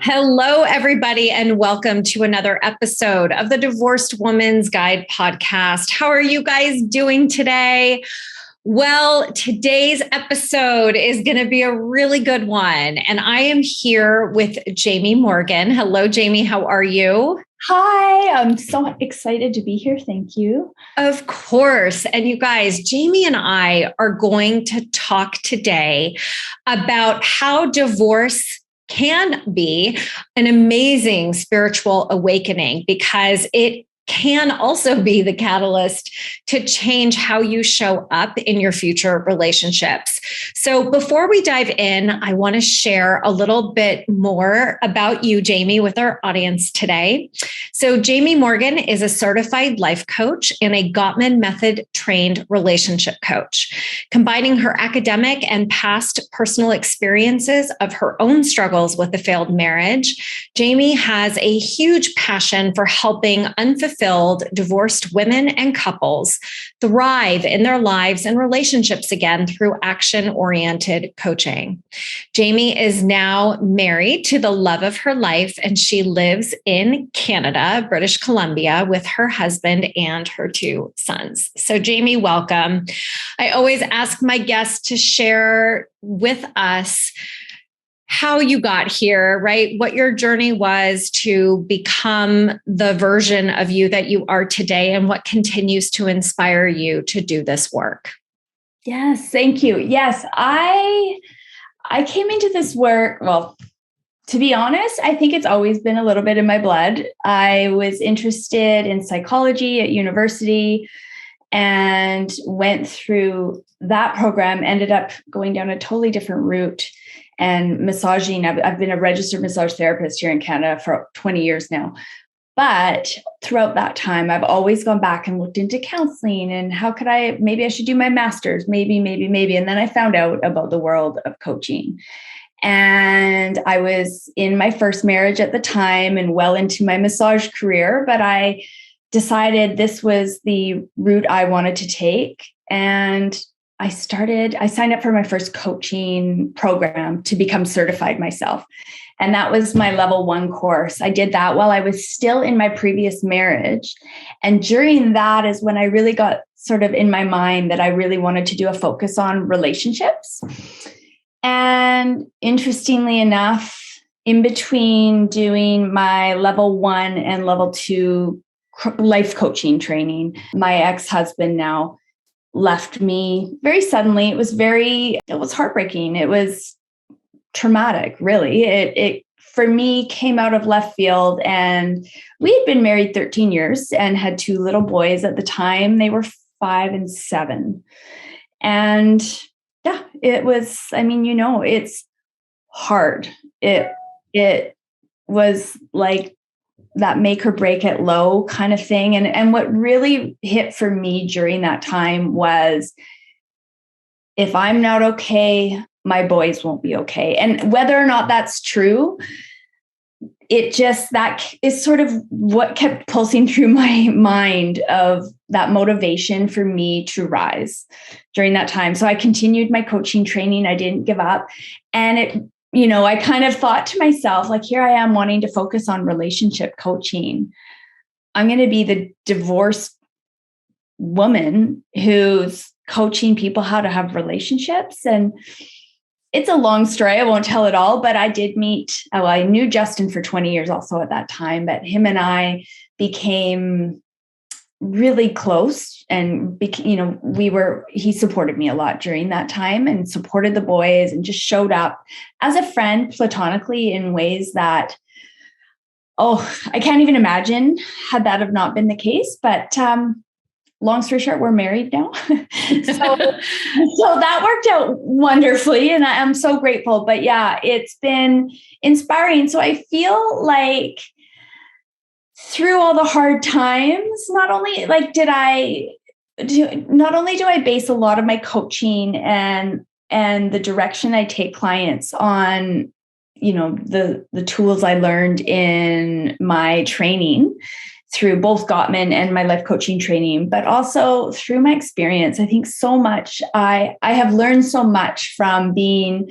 Hello, everybody, and welcome to another episode of the Divorced Woman's Guide podcast. How are you guys doing today? Well, today's episode is going to be a really good one, and I am here with Jaime Morgan. Hello, Jaime. How are you? Hi, I'm so excited to be here. Thank you. Of course. And you guys, Jaime and I are going to talk today about how divorce can be an amazing spiritual awakening, because it can also be the catalyst to change how you show up in your future relationships. So before we dive in, I want to share a little bit more about you, Jaime, with our audience today. So Jaime Morgan is a certified life coach and a Gottman Method trained relationship coach. Combining her academic and past personal experiences of her own struggles with a failed marriage, Jaime has a huge passion for helping unfulfilled divorced women and couples thrive in their lives and relationships again through action-oriented coaching. Jaime is now married to the love of her life, and she lives in Canada, British Columbia, with her husband and her two sons. So Jaime, welcome. I always ask my guests to share with us how you got here, right? What your journey was to become the version of you that you are today, and what continues to inspire you to do this work. Yes, thank you. Yes, I came into this work, well, to be honest, I think it's always been a little bit in my blood. I was interested in psychology at university and went through that program, ended up going down a totally different route and massaging. I've been a registered massage therapist here in Canada for 20 years now. But throughout that time, I've always gone back and looked into counseling and maybe I should do my master's, maybe. And then I found out about the world of coaching. And I was in my first marriage at the time and well into my massage career, but I decided this was the route I wanted to take. And I signed up for my first coaching program to become certified myself. And that was my level 1 course. I did that while I was still in my previous marriage. And during that is when I really got sort of in my mind that I really wanted to do a focus on relationships. And interestingly enough, in between doing my level 1 and level 2 life coaching training, my ex-husband now left me very suddenly. It was heartbreaking. It was traumatic, really. It for me came out of left field, and we had been married 13 years and had 2 little boys at the time. They were 5 and 7. And yeah, it was, it's hard. It was like that make or break it low kind of thing. And what really hit for me during that time was, if I'm not okay, my boys won't be okay. And whether or not that's true, that is sort of what kept pulsing through my mind, of that motivation for me to rise during that time. So I continued my coaching training. I didn't give up. And I kind of thought to myself, like, here I am wanting to focus on relationship coaching. I'm going to be the divorced woman who's coaching people how to have relationships. And it's a long story. I won't tell it all, but I knew Justin for 20 years also at that time, but him and I became really close, and he supported me a lot during that time and supported the boys and just showed up as a friend platonically in ways that, I can't even imagine had that have not been the case. But long story short, we're married now. so that worked out wonderfully, and I'm so grateful. But yeah, it's been inspiring. So I feel like through all the hard times, not only do I base a lot of my coaching and the direction I take clients on, the tools I learned in my training through both Gottman and my life coaching training, but also through my experience. I think so much, I have learned so much from being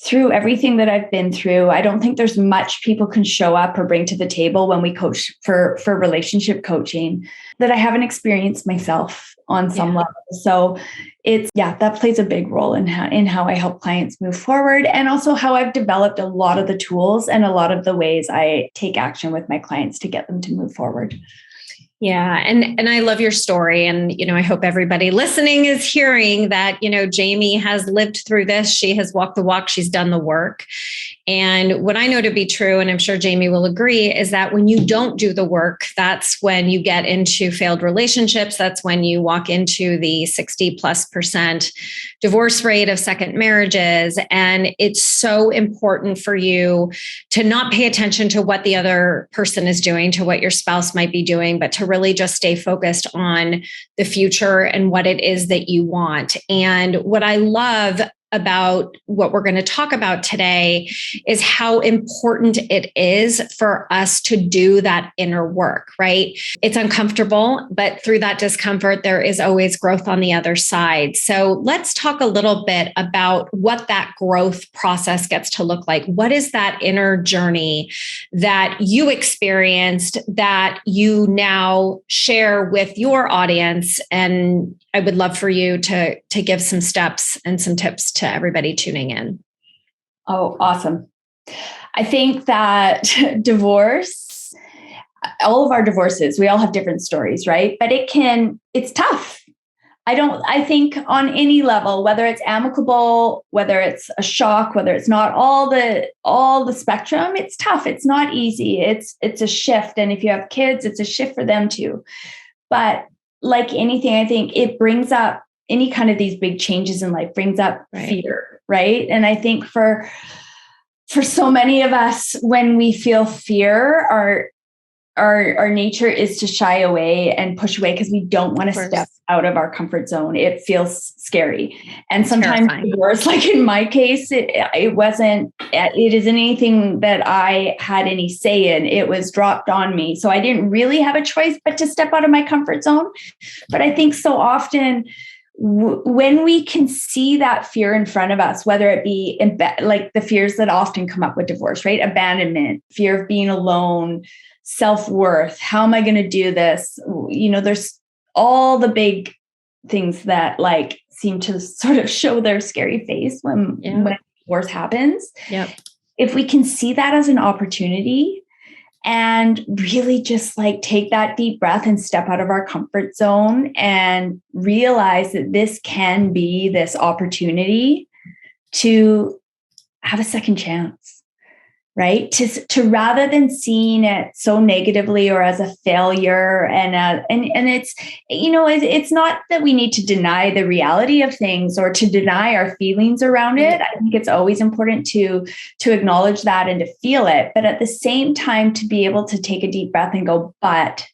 through everything that I've been through, I don't think there's much people can show up or bring to the table when we coach for relationship coaching that I haven't experienced myself on some level. So that plays a big role in how I help clients move forward, and also how I've developed a lot of the tools and a lot of the ways I take action with my clients to get them to move forward. Yeah. And I love your story. And, I hope everybody listening is hearing that, Jaime has lived through this. She has walked the walk. She's done the work. And what I know to be true, and I'm sure Jaime will agree, is that when you don't do the work, that's when you get into failed relationships. That's when you walk into the 60+% divorce rate of second marriages. And it's so important for you to not pay attention to what the other person is doing, to what your spouse might be doing, but to really just stay focused on the future and what it is that you want. And what I love about what we're going to talk about today is how important it is for us to do that inner work, right? It's uncomfortable, but through that discomfort, there is always growth on the other side. So let's talk a little bit about what that growth process gets to look like. What is that inner journey that you experienced that you now share with your audience? And I would love for you to give some steps and some tips to everybody tuning in. Oh, awesome. I think that divorce, all of our divorces, we all have different stories, right? But it's tough. I think on any level, whether it's amicable, whether it's a shock, whether it's not, all the spectrum, it's tough. It's not easy. It's a shift. And if you have kids, it's a shift for them too. But like anything, I think it brings up any kind of these big changes in life, brings up fear, right? And I think for so many of us, when we feel fear, our nature is to shy away and push away because we don't want to step out of our comfort zone. It feels scary. And sometimes divorce, like in my case, it isn't anything that I had any say in. It was dropped on me. So I didn't really have a choice but to step out of my comfort zone. But I think so often when we can see that fear in front of us, whether it be like the fears that often come up with divorce, right? Abandonment, fear of being alone, self-worth. How am I going to do this? There's all the big things that like seem to sort of show their scary face when divorce happens. Yep. If we can see that as an opportunity and really just like take that deep breath and step out of our comfort zone and realize that this can be this opportunity to have a second chance, right? To rather than seeing it so negatively or as a failure and it's not that we need to deny the reality of things or to deny our feelings around it. I think it's always important to acknowledge that and to feel it, but at the same time to be able to take a deep breath and go, but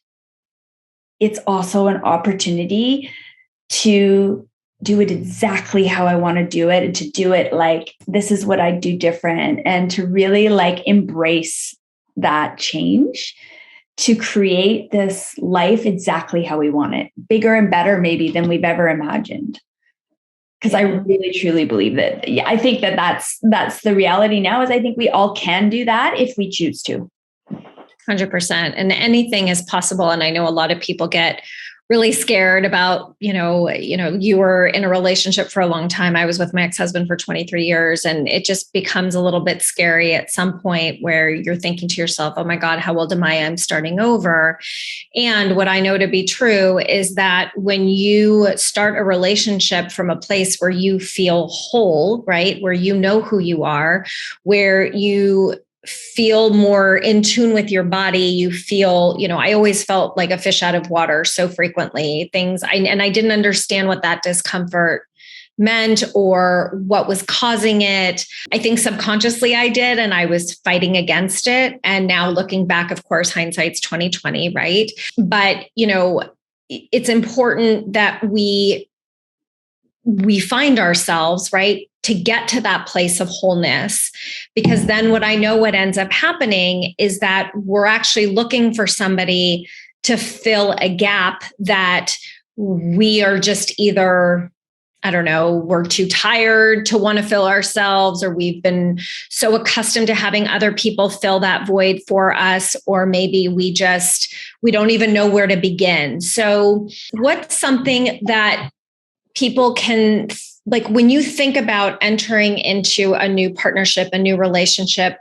it's also an opportunity to do it exactly how I want to do it and to do it like, this is what I do different, and to really like embrace that change to create this life exactly how we want it, bigger and better maybe than we've ever imagined. Because I really, truly believe that. I think that's the reality now, is I think we all can do that if we choose to. 100%. And anything is possible. And I know a lot of people get really scared about, you were in a relationship for a long time. I was with my ex-husband for 23 years, and it just becomes a little bit scary at some point where you're thinking to yourself, oh my God, how old am I? I'm starting over. And what I know to be true is that when you start a relationship from a place where you feel whole, right? Where you know who you are, where you feel more in tune with your body. You feel, I always felt like a fish out of water so frequently. And I didn't understand what that discomfort meant or what was causing it. I think subconsciously I did, and I was fighting against it. And now looking back, of course, hindsight's 2020, right? But, it's important that we find ourselves, right, to get to that place of wholeness, because then what ends up happening is that we're actually looking for somebody to fill a gap that we are just either I don't know, we're too tired to want to fill ourselves, or we've been so accustomed to having other people fill that void for us, or maybe we don't even know where to begin. So what's something that people can, like, when you think about entering into a new partnership, a new relationship,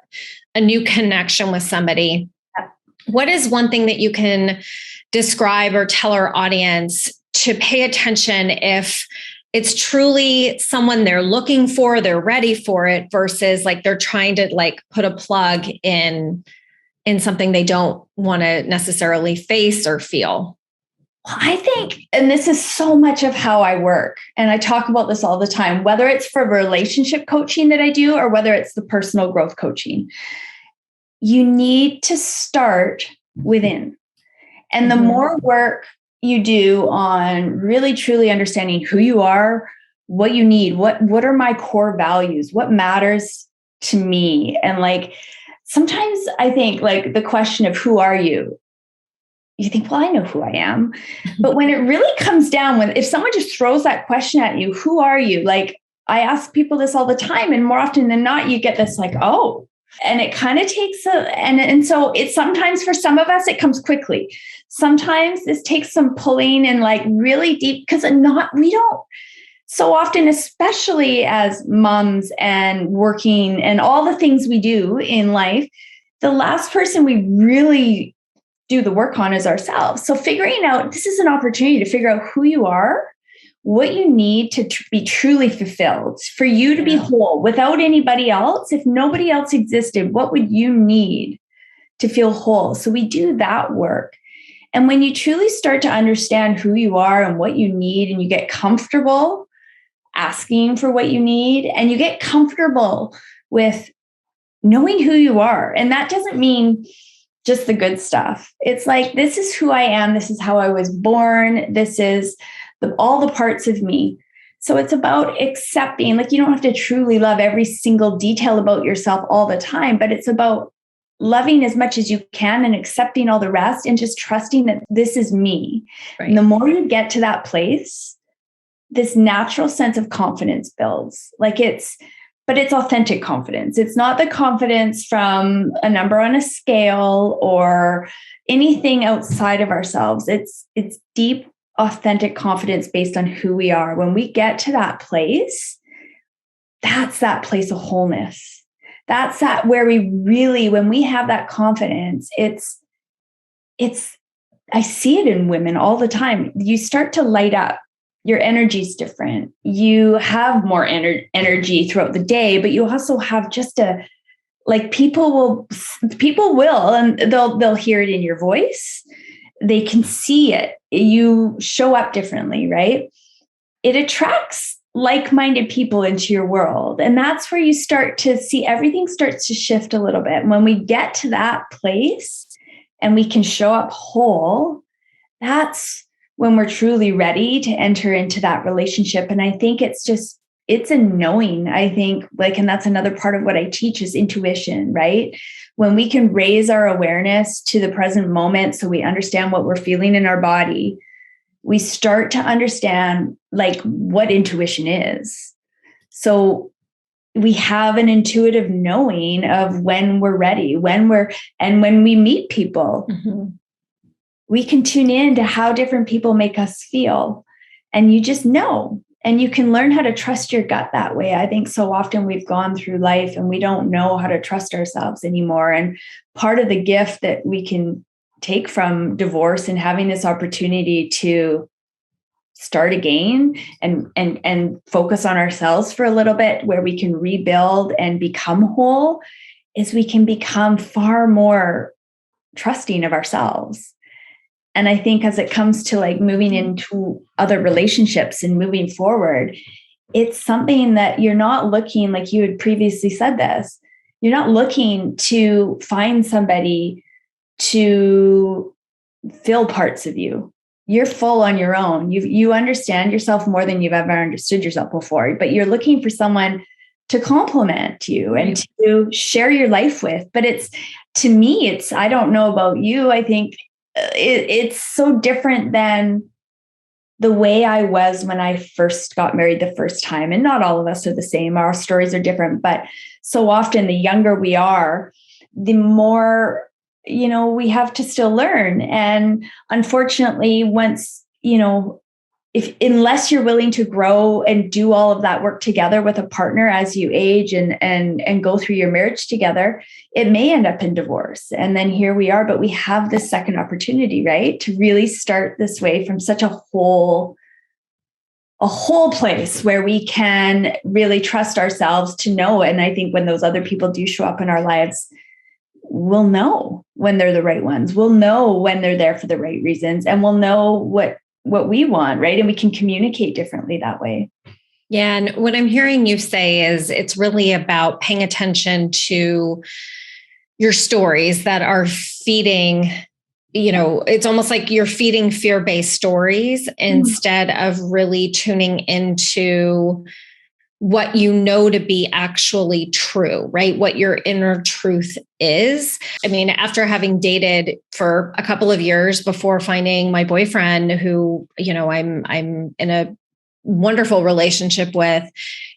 a new connection with somebody, what is one thing that you can describe or tell our audience to pay attention if it's truly someone they're looking for, they're ready for it, versus like they're trying to like put a plug in something they don't want to necessarily face or feel? Well, I think, and this is so much of how I work, and I talk about this all the time, whether it's for relationship coaching that I do or whether it's the personal growth coaching, you need to start within. And the more work you do on really truly understanding who you are, what you need, what are my core values, what matters to me. And like, sometimes I think like the question of who are you, you think, well, I know who I am. But when it really comes down, if someone just throws that question at you, who are you? Like, I ask people this all the time, and more often than not, you get this like, oh, and it kind of takes and so it's sometimes for some of us, it comes quickly. Sometimes this takes some pulling and like really deep, because we don't so often, especially as moms and working and all the things we do in life, the last person we really do the work on is ourselves. So figuring out, this is an opportunity to figure out who you are, what you need to be truly fulfilled, for you to be whole without anybody else. If nobody else existed, what would you need to feel whole? So we do that work. And when you truly start to understand who you are and what you need, and you get comfortable asking for what you need, and you get comfortable with knowing who you are, and that doesn't mean just the good stuff. It's like, this is who I am. This is how I was born. This is all the parts of me. So it's about accepting, like, you don't have to truly love every single detail about yourself all the time, but it's about loving as much as you can and accepting all the rest and just trusting that this is me. Right. And the more you get to that place, this natural sense of confidence builds. But it's authentic confidence. It's not the confidence from a number on a scale or anything outside of ourselves. It's deep, authentic confidence based on who we are. When we get to that place, that's that place of wholeness. That's that where we really, when we have that confidence, it's, I see it in women all the time. You start to light up. Your energy is different. You have more energy throughout the day, but you also have just people will, and they'll hear it in your voice. They can see it. You show up differently, right? It attracts like-minded people into your world. And that's where you start to see everything starts to shift a little bit. When we get to that place and we can show up whole, that's when we're truly ready to enter into that relationship. And I think it's a knowing, I think, and that's another part of what I teach is intuition, right? When we can raise our awareness to the present moment, so we understand what we're feeling in our body, we start to understand what intuition is. So we have an intuitive knowing of when we're ready, when we meet people. Mm-hmm. We can tune in to how different people make us feel. And you just know, and you can learn how to trust your gut that way. I think so often we've gone through life and we don't know how to trust ourselves anymore. And part of the gift that we can take from divorce and having this opportunity to start again and focus on ourselves for a little bit, where we can rebuild and become whole, is we can become far more trusting of ourselves. And I think as it comes to moving into other relationships and moving forward, it's something that you're not looking, like you had previously said this, you're not looking to find somebody to fill parts of you. You're full on your own. You understand yourself more than you've ever understood yourself before, but you're looking for someone to complement you and to share your life with. But to me, I don't know about you, I think it's so different than the way I was when I first got married the first time. And not all of us are the same. Our stories are different, but so often the younger we are, the more, we have to still learn. And unfortunately, once, unless you're willing to grow and do all of that work together with a partner as you age and go through your marriage together, it may end up in divorce. And then here we are, but we have this second opportunity, right? To really start this way from such a whole place where we can really trust ourselves to know. And I think when those other people do show up in our lives, we'll know when they're the right ones. We'll know when they're there for the right reasons, and we'll know what we want, right? And we can communicate differently that way. Yeah. And what I'm hearing you say is it's really about paying attention to your stories that are feeding, it's almost like you're feeding fear-based stories instead of really tuning into what you know to be actually true, right? What your inner truth is. I mean, after having dated for a couple of years before finding my boyfriend, who, I'm in a wonderful relationship with,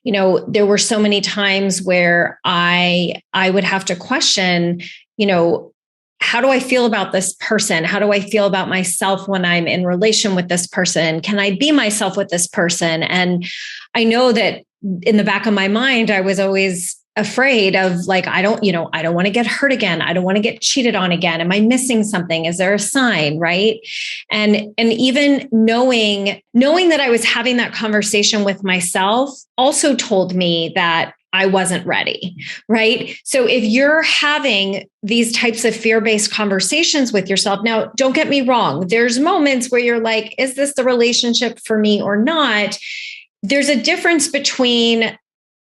there were so many times where I would have to question, how do I feel about this person? How do I feel about myself when I'm in relation with this person? Can I be myself with this person? And I know that in the back of my mind, I was always afraid of like, I don't want to get hurt again. I don't want to get cheated on again. Am I missing something? Is there a sign? Right. And even knowing that I was having that conversation with myself also told me that I wasn't ready. Right. So if you're having these types of fear-based conversations with yourself, now, don't get me wrong. There's moments where you're like, is this the relationship for me or not? There's a difference between,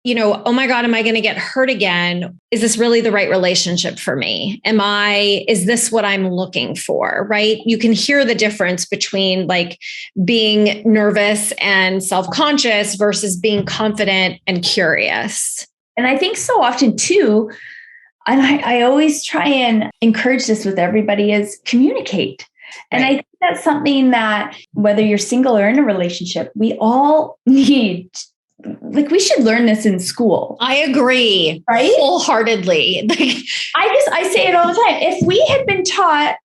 oh my God, am I going to get hurt again? Is this really the right relationship for me? Is this what I'm looking for? Right? You can hear the difference between like being nervous and self-conscious versus being confident and curious. And I think so often too, and I always try and encourage this with everybody, is communicate. And I think that's something that whether you're single or in a relationship, we all need. Like, we should learn this in school. I agree. Right? Wholeheartedly. I say it all the time. If we had been taught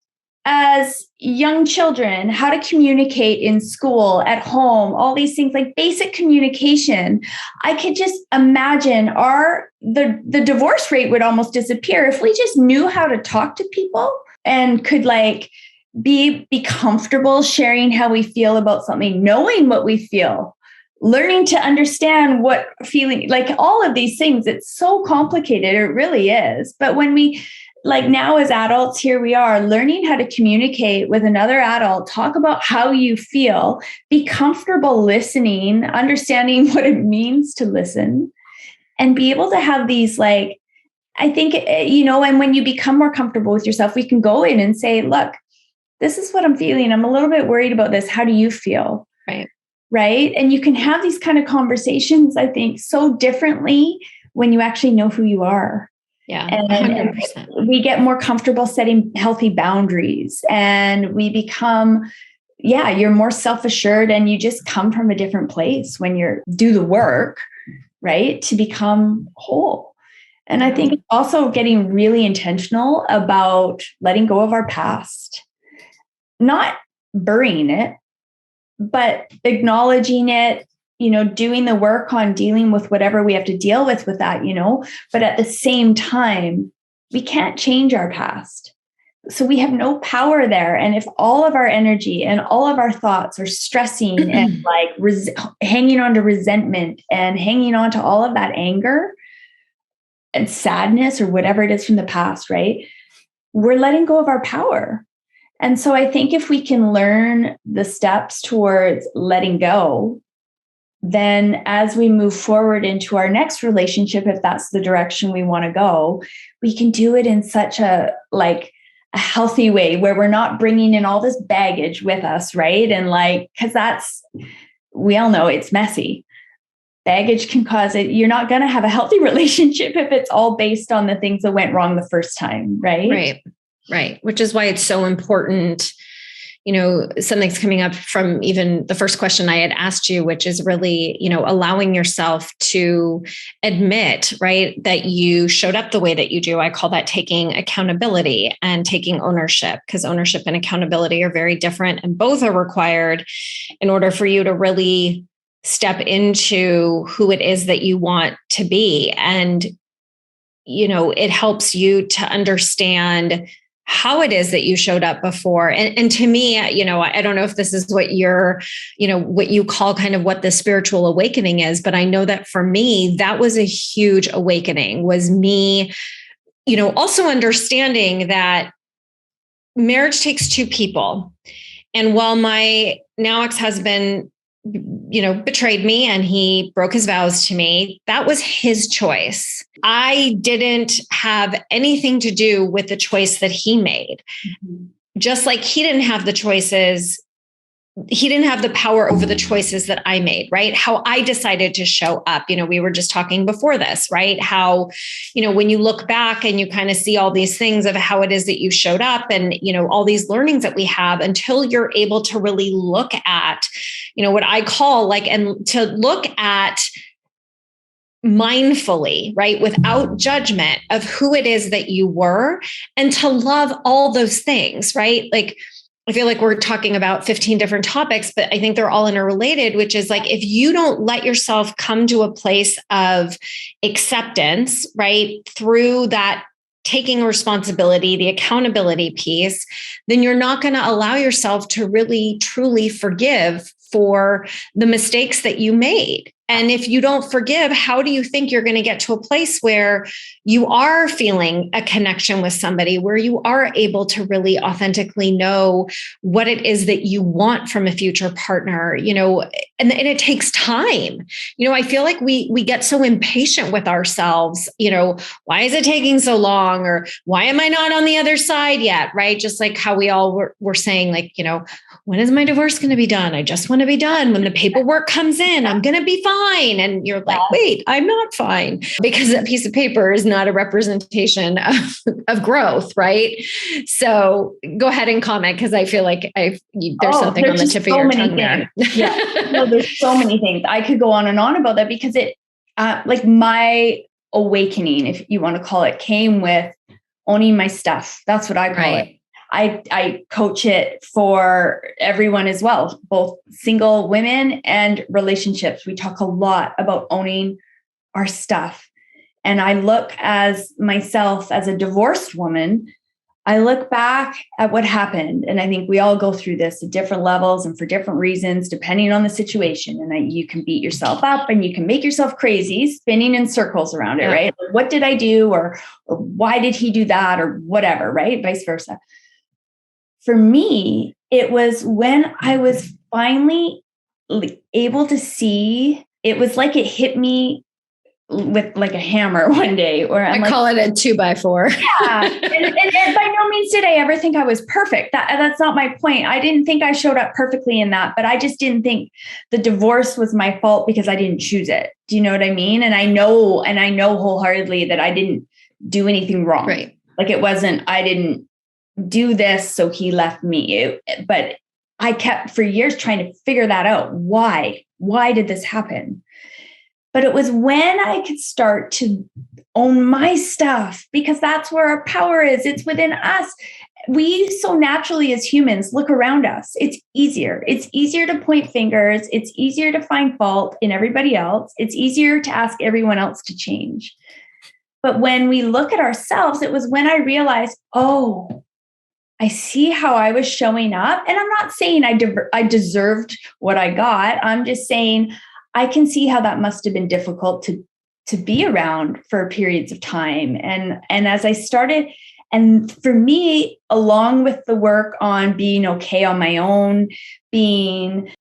as young children how to communicate in school, at home, all these things like basic communication, I could just imagine the divorce rate would almost disappear if we just knew how to talk to people and could like be comfortable sharing how we feel about something, knowing what we feel, learning to understand what feeling, like all of these things. It's so complicated. It really is. But when we, like now as adults, here we are learning how to communicate with another adult, talk about how you feel, be comfortable listening, understanding what it means to listen, and be able to have these, like, I think, and when you become more comfortable with yourself, we can go in and say, look, this is what I'm feeling. I'm a little bit worried about this. How do you feel? Right. And you can have these kind of conversations, I think, so differently when you actually know who you are. Yeah. And 100%. We get more comfortable setting healthy boundaries, and we become, you're more self-assured, and you just come from a different place when you do the work, right, to become whole. And I think also getting really intentional about letting go of our past, not burying it, but acknowledging it, doing the work on dealing with whatever we have to deal with that, but at the same time, we can't change our past. So we have no power there. And if all of our energy and all of our thoughts are stressing and like hanging on to resentment and hanging on to all of that anger and sadness or whatever it is from the past, right? We're letting go of our power. And so I think if we can learn the steps towards letting go, then as we move forward into our next relationship, if that's the direction we want to go, we can do it in such a healthy way where we're not bringing in all this baggage with us, right? And because we all know it's messy. Baggage can cause it. You're not going to have a healthy relationship if it's all based on the things that went wrong the first time, right? Right. Which is why it's so important, something's coming up from even the first question I had asked you, which is really, allowing yourself to admit, right, that you showed up the way that you do. I call that taking accountability and taking ownership, because ownership and accountability are very different, and both are required in order for you to really step into who it is that you want to be. And, it helps you to understand how it is that you showed up before. And to me, I don't know if this is what what you call kind of what the spiritual awakening is, but I know that for me, that was a huge awakening, was me, also understanding that marriage takes two people. And while my now ex-husband, betrayed me and he broke his vows to me, that was his choice. I didn't have anything to do with the choice that he made. Mm-hmm. Just like he didn't have the choices. He didn't have the power over the choices that I made, right? How I decided to show up. We were just talking before this, right? How, when you look back and you kind of see all these things of how it is that you showed up and, all these learnings that we have, until you're able to really look at, what I call and to look at mindfully, right? Without judgment of who it is that you were, and to love all those things, right? I feel like we're talking about 15 different topics, but I think they're all interrelated, which is if you don't let yourself come to a place of acceptance, right, through that taking responsibility, the accountability piece, then you're not going to allow yourself to really, truly forgive for the mistakes that you made. And if you don't forgive, how do you think you're going to get to a place where you are feeling a connection with somebody, where you are able to really authentically know what it is that you want from a future partner, and it takes time. I feel like we get so impatient with ourselves, why is it taking so long? Or why am I not on the other side yet? Right. Just like how we all were saying, when is my divorce going to be done? I just want to be done. When the paperwork comes in, I'm going to be fine. And you're like, wait, I'm not fine, because that piece of paper is not a representation of growth. Right. So go ahead and comment, because I feel like there's something on the tip of your tongue there. Yeah. No, there's so many things. I could go on and on about that, because it, my awakening, if you want to call it, came with owning my stuff. That's what I call it. I coach it for everyone as well, both single women and relationships. We talk a lot about owning our stuff. And I look as myself as a divorced woman, I look back at what happened. And I think we all go through this at different levels and for different reasons, depending on the situation. And you can beat yourself up and you can make yourself crazy, spinning in circles around it, right? What did I do? Or why did he do that? Or whatever, right? Vice versa. For me, it was when I was finally able to see, it was like it hit me with like a hammer one day, where I call it a 2x4. Yeah. And by no means did I ever think I was perfect. That's not my point. I didn't think I showed up perfectly in that, but I just didn't think the divorce was my fault because I didn't choose it. Do you know what I mean? And I know wholeheartedly that I didn't do anything wrong. Right. It wasn't, I didn't do this, so he left me. But I kept for years trying to figure that out. Why did this happen? But it was when I could start to own my stuff, because that's where our power is. It's within us. We so naturally as humans look around us. It's easier. It's easier to point fingers. It's easier to find fault in everybody else. It's easier to ask everyone else to change. But when we look at ourselves, it was when I realized, I see how I was showing up. And I'm not saying I deserved what I got. I'm just saying I can see how that must have been difficult to be around for periods of time. And as I started, and for me, along with the work on being okay on my own, being,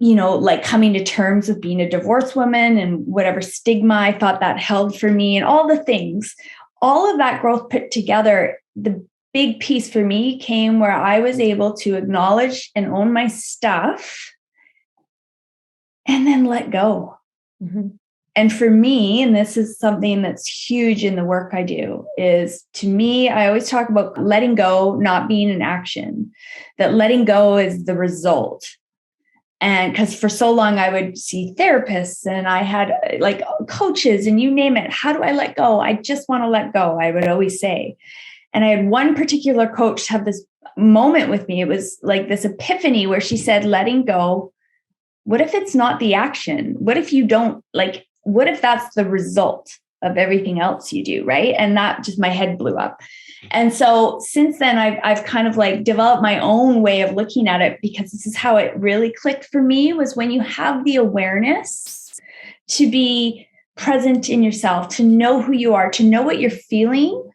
coming to terms with being a divorced woman and whatever stigma I thought that held for me and all the things, all of that growth put together, the big piece for me came where I was able to acknowledge and own my stuff and then let go. Mm-hmm. And for me, and this is something that's huge in the work I do, is to me, I always talk about letting go, not being an action, that letting go is the result. And because for so long I would see therapists and I had like coaches and you name it. How do I let go? I just want to let go, I would always say. And I had one particular coach have this moment with me. It was like this epiphany where she said, letting go, what if it's not the action? What if you don't like, what if that's the result of everything else you do? Right. And that just, my head blew up. And so since then, I've kind of like developed my own way of looking at it, because this is how it really clicked for me, was when you have the awareness to be present in yourself, to know who you are, to know what you're feeling,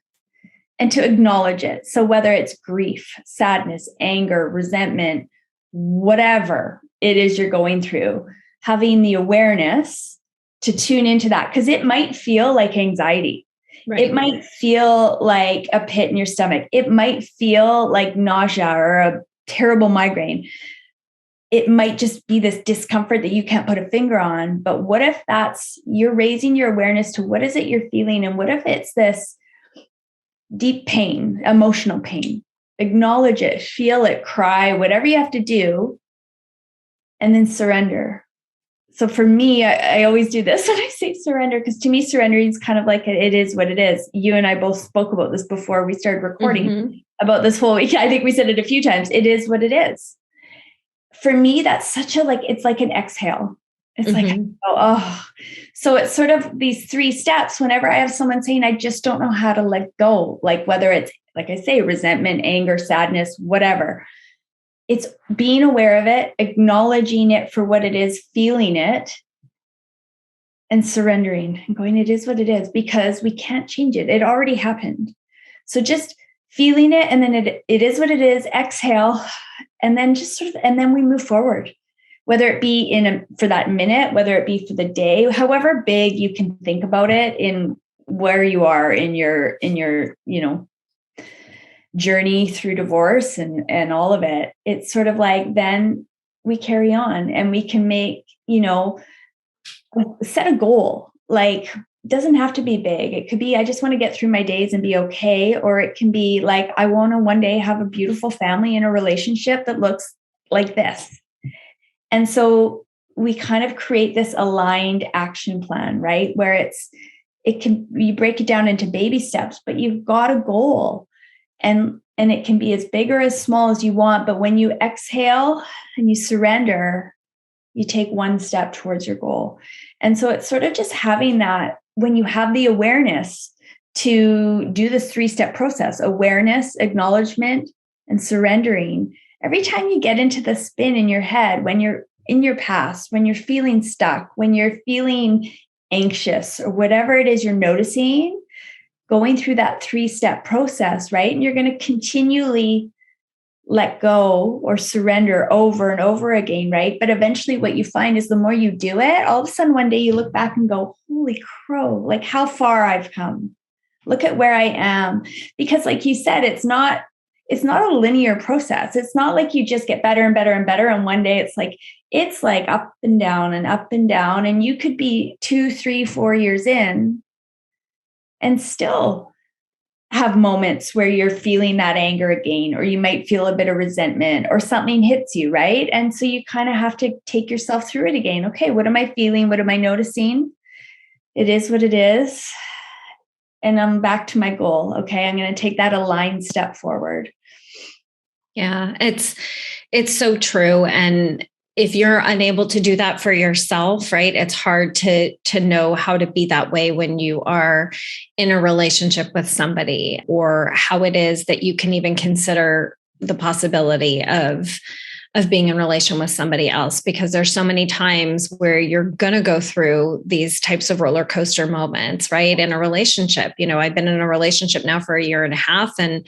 and to acknowledge it. So whether it's grief, sadness, anger, resentment, whatever it is you're going through, having the awareness to tune into that, because it might feel like anxiety. Right. It might feel like a pit in your stomach. It might feel like nausea or a terrible migraine. It might just be this discomfort that you can't put a finger on. But what if that's, you're raising your awareness to what is it you're feeling? And what if it's this deep pain, emotional pain? Acknowledge it, feel it, cry, whatever you have to do, and then surrender. So for me, I always do this when I say surrender, because to me, surrendering is kind of like it is what it is. You and I both spoke about this before we started recording about this whole week. I think we said it a few times. It is what it is. For me, that's such a, like, it's like an exhale. It's like, oh, so it's sort of these 3 steps. Whenever I have someone saying, I just don't know how to let go, like whether it's, like I say, resentment, anger, sadness, whatever. It's being aware of it, acknowledging it for what it is, feeling it, and surrendering and going, it is what it is, because we can't change it. It already happened. So just feeling it, and then it is what it is, exhale, and then just sort of, and then we move forward, whether it be for that minute, whether it be for the day, however big you can think about it in where you are in your, journey through divorce and all of it. It's sort of like, then we carry on and we can make, set a goal. Like, it doesn't have to be big. It could be, I just want to get through my days and be okay. Or it can be like, I want to one day have a beautiful family and a relationship that looks like this. And so we kind of create this aligned action plan, right? Where you break it down into baby steps, but you've got a goal. And it can be as big or as small as you want. But when you exhale and you surrender, you take one step towards your goal. And so it's sort of just having that, when you have the awareness to do this 3-step process, awareness, acknowledgement, and surrendering. Every time you get into the spin in your head, when you're in your past, when you're feeling stuck, when you're feeling anxious, or whatever it is you're noticing, going through that 3-step process, right? And you're going to continually let go or surrender over and over again, right? But eventually what you find is the more you do it, all of a sudden one day you look back and go, holy crow, like how far I've come. Look at where I am. Because like you said, it's not a linear process. It's not like you just get better and better and better. And one day it's like up and down and up and down. And you could be 2, 3, 4 years in and still have moments where you're feeling that anger again, or you might feel a bit of resentment or something hits you, right? And so you kind of have to take yourself through it again. Okay, what am I feeling? What am I noticing? It is what it is. And I'm back to my goal. Okay, I'm going to take that aligned step forward. Yeah, it's so true. And if you're unable to do that for yourself, right, it's hard to know how to be that way when you are in a relationship with somebody, or how it is that you can even consider the possibility of being in relation with somebody else, because there's so many times where you're going to go through these types of roller coaster moments, right? In a relationship, I've been in a relationship now for 1.5 years, and,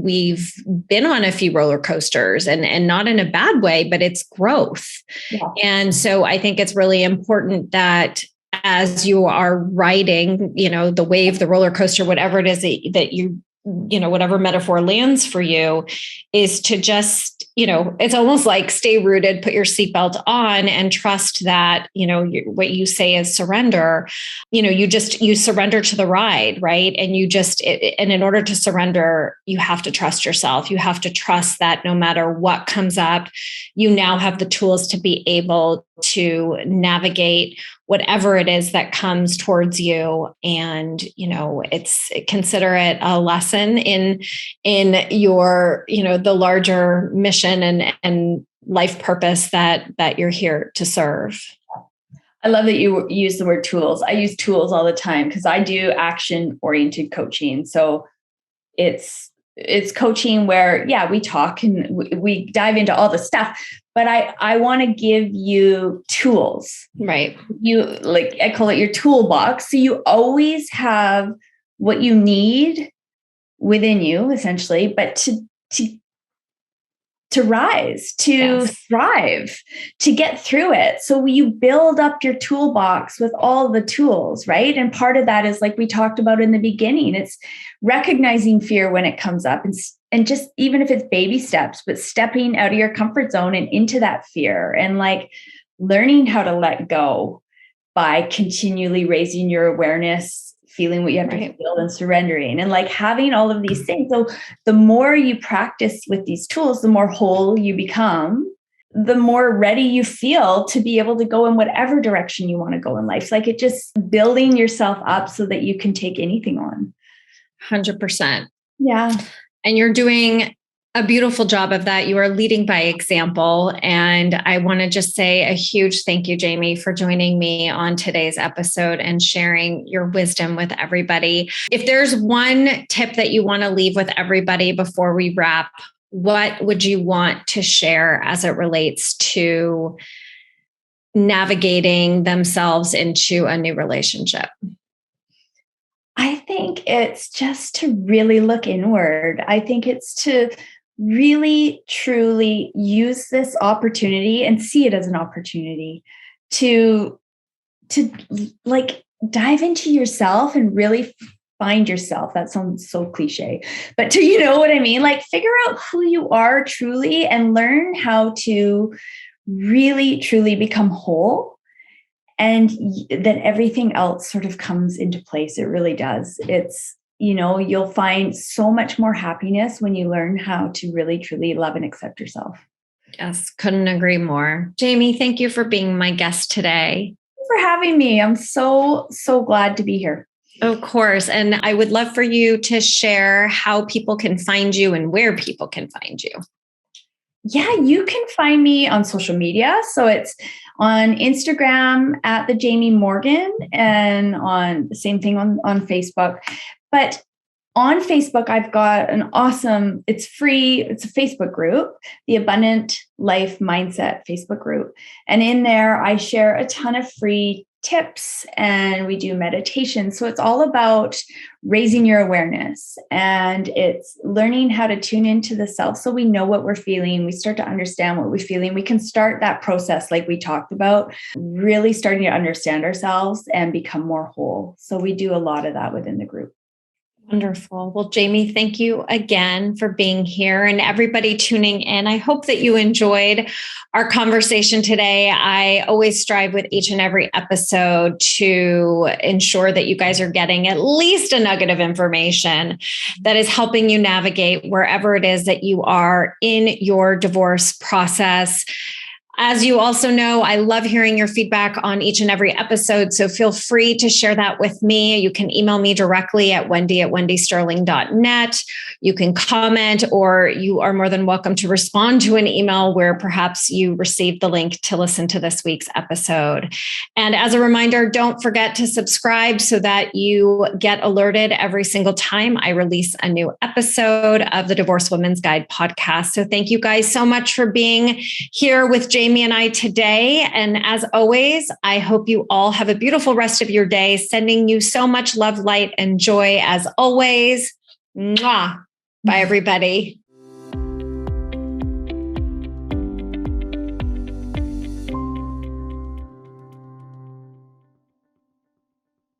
we've been on a few roller coasters, and not in a bad way, but it's growth. Yeah. And so I think it's really important that as you are riding, the wave, the roller coaster, whatever it is that you whatever metaphor lands for you, is to just, it's almost like stay rooted, put your seatbelt on, and trust that, what you say is surrender. You surrender to the ride, right? And and in order to surrender, you have to trust yourself. You have to trust that no matter what comes up, you now have the tools to be able to navigate whatever it is that comes towards you. And, consider it a lesson in your, the larger mission and life purpose that you're here to serve. I love that you use the word tools. I use tools all the time because I do action-oriented coaching. So it's coaching where, we talk and we dive into all the stuff, but I want to give you tools. Right. I call it your toolbox. So you always have what you need within you, essentially, but to rise, to thrive, to get through it. So you build up your toolbox with all the tools, right? And part of that is, like we talked about in the beginning, it's recognizing fear when it comes up and just, even if it's baby steps, but stepping out of your comfort zone and into that fear, and like learning how to let go by continually raising your awareness, feeling what you have to feel, and surrendering, and like having all of these things. So the more you practice with these tools, the more whole you become, the more ready you feel to be able to go in whatever direction you want to go in life. It's like it just building yourself up so that you can take anything on. 100%. Yeah. And you're doing a beautiful job of that. You are leading by example. And I want to just say a huge thank you, Jaime, for joining me on today's episode and sharing your wisdom with everybody. If there's one tip that you want to leave with everybody before we wrap, what would you want to share as it relates to navigating themselves into a new relationship? I think it's just to really look inward. I think it's to really, truly use this opportunity and see it as an opportunity to like dive into yourself and really find yourself. That sounds so cliche, but you know what I mean? Like figure out who you are truly and learn how to really, truly become whole. And then everything else sort of comes into place. It really does. It's, you'll find so much more happiness when you learn how to really, truly love and accept yourself. Yes, couldn't agree more. Jaime, thank you for being my guest today. Thanks for having me. I'm so, so glad to be here. Of course. And I would love for you to share how people can find you and where people can find you. Yeah, you can find me on social media. So it's on Instagram at the Jaime Morgan, and on the same thing on Facebook. But on Facebook, I've got an awesome, it's free, it's a Facebook group, the Abundant Life Mindset Facebook group. And in there, I share a ton of free tips and we do meditation. So it's all about raising your awareness, and it's learning how to tune into the self so we know what we're feeling. We start to understand what we're feeling. We can start that process like we talked about, really starting to understand ourselves and become more whole. So we do a lot of that within the group. Wonderful. Well, Jaime, thank you again for being here, and everybody tuning in. I hope that you enjoyed our conversation today. I always strive with each and every episode to ensure that you guys are getting at least a nugget of information that is helping you navigate wherever it is that you are in your divorce process. As you also know, I love hearing your feedback on each and every episode, so feel free to share that with me. You can email me directly at wendy@wendysterling.net. You can comment, or you are more than welcome to respond to an email where perhaps you received the link to listen to this week's episode. And as a reminder, don't forget to subscribe so that you get alerted every single time I release a new episode of the Divorced Women's Guide podcast. So thank you guys so much for being here with Jaime and I today. And as always, I hope you all have a beautiful rest of your day, sending you so much love, light, and joy as always. Mwah. Bye, everybody.